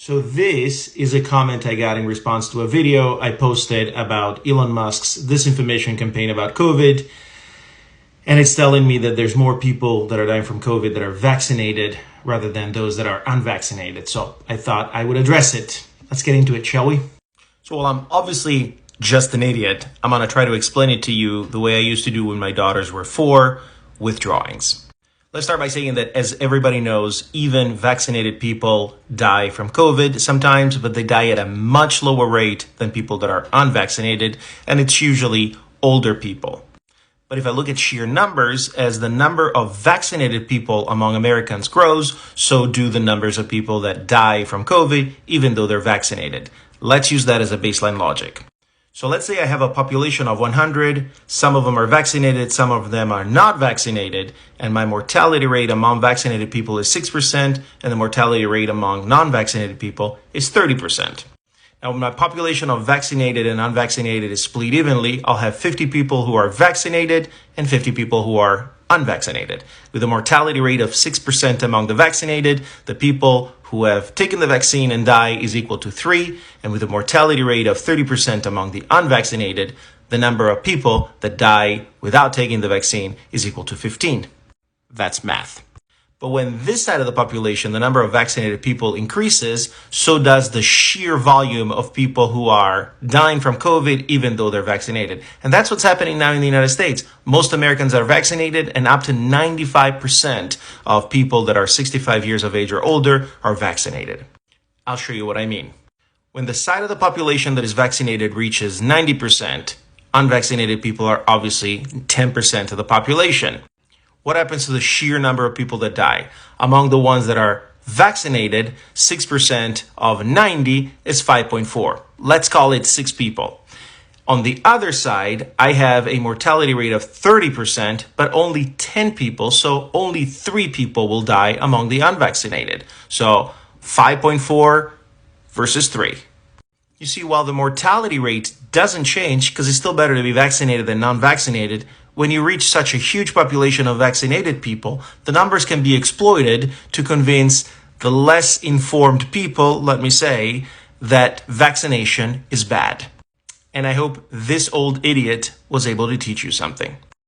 So this is a comment I got in response to a video I posted about Elon Musk's disinformation campaign about COVID. And it's telling me that there's more people that are dying from COVID that are vaccinated rather than those that are unvaccinated. So I thought I would address it. Let's get into it, shall we? So while I'm obviously just an idiot, I'm going to try to explain it to you the way I used to do when my daughters were 4 with drawings. Let's start by saying that, as everybody knows, even vaccinated people die from COVID sometimes, but they die at a much lower rate than people that are unvaccinated, and it's usually older people. But if I look at sheer numbers, as the number of vaccinated people among Americans grows, so do the numbers of people that die from COVID, even though they're vaccinated. Let's use that as a baseline logic. So let's say I have a population of 100, some of them are vaccinated, some of them are not vaccinated, and my mortality rate among vaccinated people is 6%, and the mortality rate among non-vaccinated people is 30%. Now, when my population of vaccinated and unvaccinated is split evenly, I'll have 50 people who are vaccinated and 50 people who are unvaccinated. With a mortality rate of 6% among the vaccinated, the people who have taken the vaccine and die is equal to 3, and with a mortality rate of 30% among the unvaccinated, the number of people that die without taking the vaccine is equal to 15. That's math. But when this side of the population, the number of vaccinated people, increases, so does the sheer volume of people who are dying from COVID, even though they're vaccinated. And that's what's happening now in the United States. Most Americans are vaccinated, and up to 95% of people that are 65 years of age or older are vaccinated. I'll show you what I mean. When the side of the population that is vaccinated reaches 90%, unvaccinated people are obviously 10% of the population. What happens to the sheer number of people that die? Among the ones that are vaccinated, 6% of 90 is 5.4. Let's call it 6 people. On the other side, I have a mortality rate of 30%, but only 10 people, so only 3 people will die among the unvaccinated. So 5.4 versus 3. You see, while the mortality rate doesn't change, because it's still better to be vaccinated than non-vaccinated, when you reach such a huge population of vaccinated people, the numbers can be exploited to convince the less informed people, let me say, that vaccination is bad. And I hope this old idiot was able to teach you something.